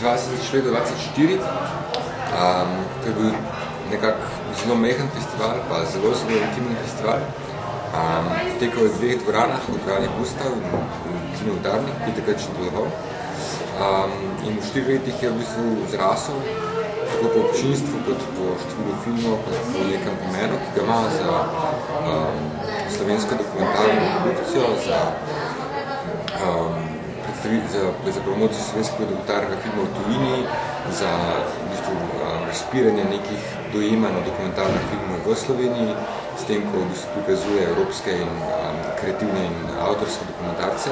festival se začel leta 2004, to je bil nekako zelo mehen festival, pa zelo intimen festival. Potekal je v 2 dvoranah, v dvorani Gustav in v kinu Udarnik, ki je takrat še deloval. In v 4 letih je v bistvu zrasel, tako po občinstvu, kot po številu filmov, kot po nekem pomenu, ki ga ima za slovensko dokumentarno produkcijo, za promocijo slovenskega dokumentarnega filma v tujini, za v bistvu, razpiranje nekih dojemanj dokumentarnih filmov v Sloveniji, s tem, ko v bistvu prikazuje evropske in kreativne in avtorske dokumentarce,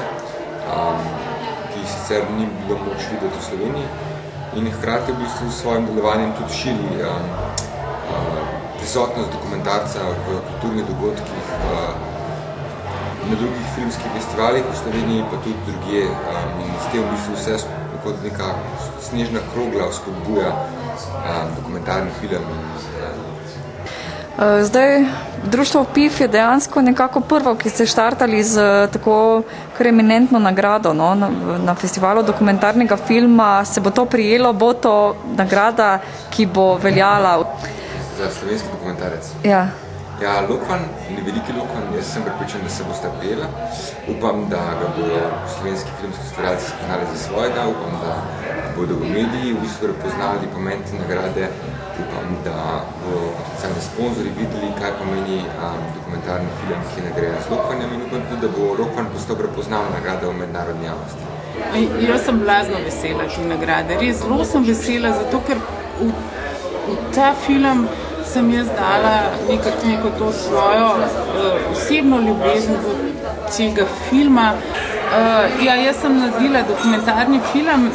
ki sicer ni bilo moč videti v Sloveniji, in hkrati v bistvu s svojim delovanjem tudi širi prisotnost dokumentarca v kulturnih dogodkih, na drugih filmskih festivalih v Sloveniji, pa tudi drugje, in s tem v bistvu vse kot neka snežna krogla spodbuja dokumentarni film. Zdaj, društvo PIF je dejansko nekako prvo, ki ste štartali z tako kar eminentno nagrado, no? Na festivalu dokumentarnega filma se bo to prijelo, bo to nagrada, ki bo veljala. Za slovenski dokumentarec? Ja. Ja, Lokvan, veliki Lokvan, jaz sem pripričan, da se boste prijela. Upam, da ga bodo slovenski filmski ustvarjalci spoznali za svojega, upam, da bodo v mediji v bistvu prepoznali pomen te nagrade, upam, da bodo sami sponzori videli, kaj pomeni dokumentarni film, ki je nagrajen z Lokvanjem, in upam tudi, da bo Lokvan postal prepoznal nagrade v mednarodni javnosti. Jaz sem blazno vesela te nagrade. Res zelo sem vesela, zato ker v ta film sem jaz dala neko to svojo osebno ljubezen do tega filma. Jaz sem naredila dokumentarni film,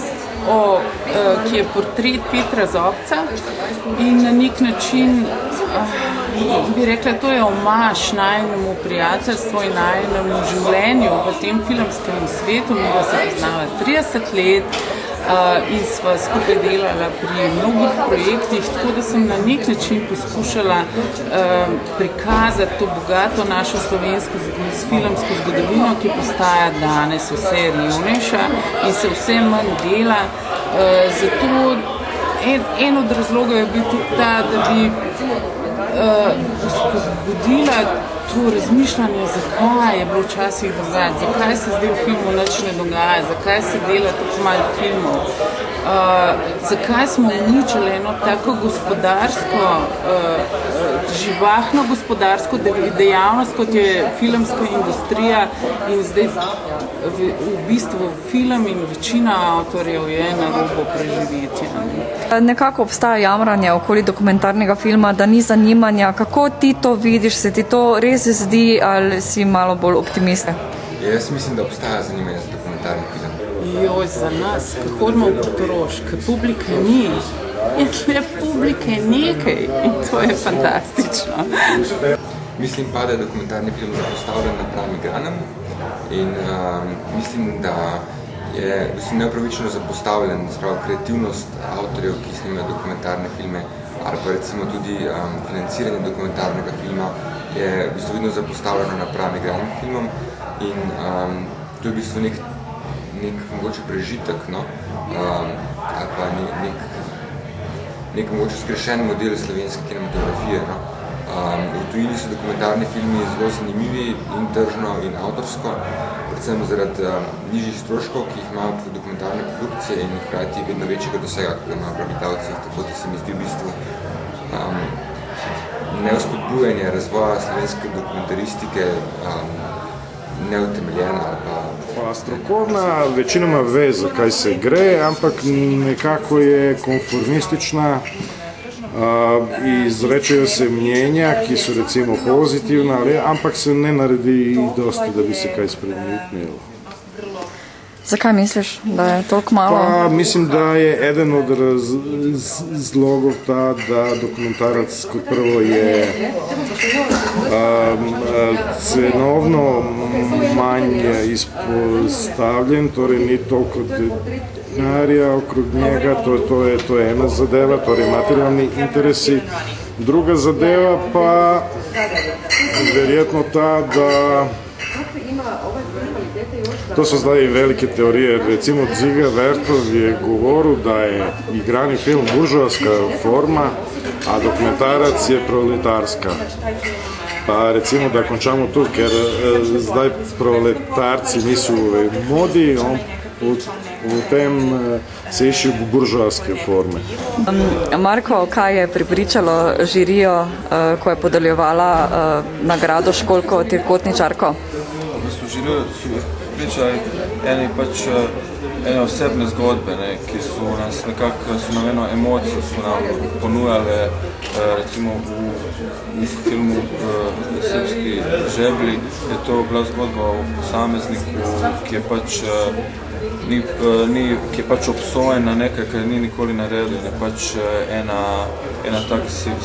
ki je portret Petra Zobca, in na nek način bi rekla, to je omaž najinemu prijateljstvu in najinemu življenju v tem filmskem svetu. Mi ga se poznava 30 let in sva skupaj delala pri mnogih projektih, tako da sem na nek način poskušala prikazati to bogato našo slovensko filmsko zgodovino, ki postaja danes vse revnejša in se vse manj dela. Zato en od razlogov je bil tudi ta, da bi spodbudila to razmišljanje, zakaj je bilo včasih dogajati, zakaj se zdaj v filmu nič ne dogaja, zakaj se dela tako malo filmov, zakaj smo uničili eno tako gospodarsko, živahno gospodarsko dejavnost, kot je filmska industrija, in zdaj v bistvu film in večina avtorjev je na robu preživetja. Nekako obstaja jamranje okoli dokumentarnega filma, da ni zanimanja. Kako ti to vidiš? Se ti to res zdi ali si malo bolj optimista? Jaz mislim, da obstaja zanimanje za dokumentarni film. Joj, za nas, ko hodimo v Portorož, ker publike ni, in tle publike nekaj, in to je fantastično. Mislim pa, da je dokumentarni film zapostavljen na pravim granem in mislim, da je neupravičeno zapostavljen kreativnost avtorjev, ki snimajo dokumentarne filme, ali pa recimo tudi financiranje dokumentarnega filma je v bistvu vedno zapostavljeno na pravim granem filmom, in to je v bistvu nek mogoče prežitek, no? Ali pa nek mogoče zgrešen model slovenske kinematografije. No? V tujini so dokumentarni filmi zelo zanimivi in tržno in avtorsko, predvsem zaradi nižjih stroškov, ki jih imajo dokumentarne produkcije, in hkrati vedno večjega dosega, ki ga imajo pravitavci. Tako da se mi zdi v bistvu neuspodbujanje razvoja slovenske dokumentaristike neutemeljena ali pa... Strokovna večinoma ve, zakaj se gre, ampak nekako je konformistična. Izrečejo se mnenja, ki so recimo pozitivna, ampak se ne naredi dosti, da bi se kaj spremenilo. Zakaj misliš, da je toliko malo? Mislim, da je eden od razlogov ta, da dokumentarac kot prvo je cenovno manj izpostavljen, torej ni toliko denarja okrog njega, to je ena zadeva, torej materialni interesi. Druga zadeva pa verjetno ta, da To so zdaj velike teorije. Recimo Dziga Vertov je govoril, da je igrani film buržoaska forma, a dokumentarac je proletarska. Pa recimo da končamo tu, ker zdaj proletarci niso v modi, v tem se iščejo buržoaske forme. Marko, kaj je prepričalo žirijo, ko je podeljevala nagrado Školjko trikotničarko? V bistvu žirijo pričali ene osebne zgodbe, ki so nas nekako, so nam eno emocijo, so nam ponujale, recimo v filmu Srpski žeblji je to bila zgodba o posamezniku, ki je ki je obsojen na nekaj, kar ni nikoli naredil, je pač ena tak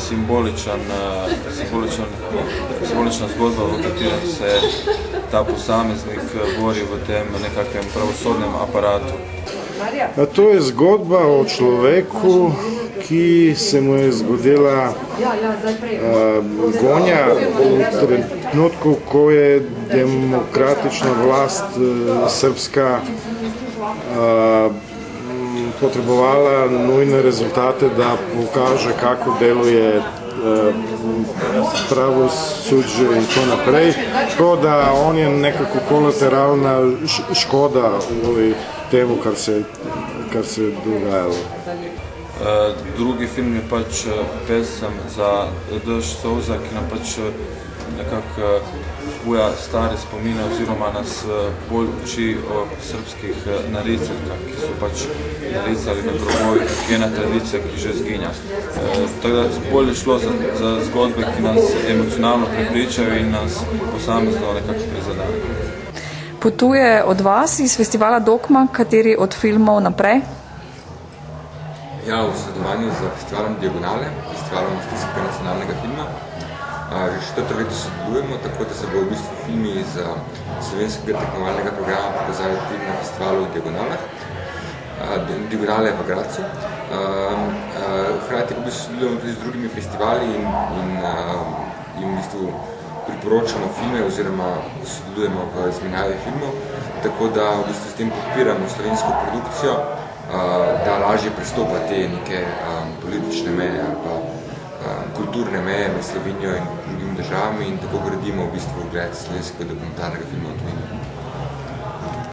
simbolična zgodba, v katerem se ta posameznik bori v tem nekakvem pravosodnem aparatu. To je zgodba o človeku, ki se mu je zgodila gonja v trenutku, ko je demokratična vlast srpska potrebovala nujne rezultate, da pokaže, kako deluje pravosodje in to naprej. Tako da on je nekako kolateralna škoda v temu, kar se je dogajalo. Drugi film je pač pesem za Dež solza, ki nam pač nekako vzbuja stare spomine oziroma nas bolj uči o srpskih nariceljkah, ki so pač naricali na grobovih, ki je ena tradicija, ki že zginja. Tako da bolj je šlo za zgodbe, ki nas emocionalno prepričajo in nas posamezno nekako prizadajo. Potuje od vas iz festivala Dokma, kateri od filmov naprej? Ja, v sodelovanju z festivalom Diagonale, festivalom avstrijskega nacionalnega filma. Že 4 leto sodelujemo, tako da se bo v bistvu filmi iz slovenskega tekmovalnega programa pokazali tudi na festivalu Diagonalah. Diagonale v Gradcu. Hkrati v bistvu sodelujemo tudi z drugimi festivali in v bistvu priporočamo filme oziroma sodelujemo v izmenjavi filmov, tako da v bistvu s tem podpiramo slovensko produkcijo, da lažje prestopa te neke politične meje ali pa kulturne meje med Slovenijo in drugimi državami in tako gradimo v bistvu ugled slovenskega dokumentarnega filma v tujini.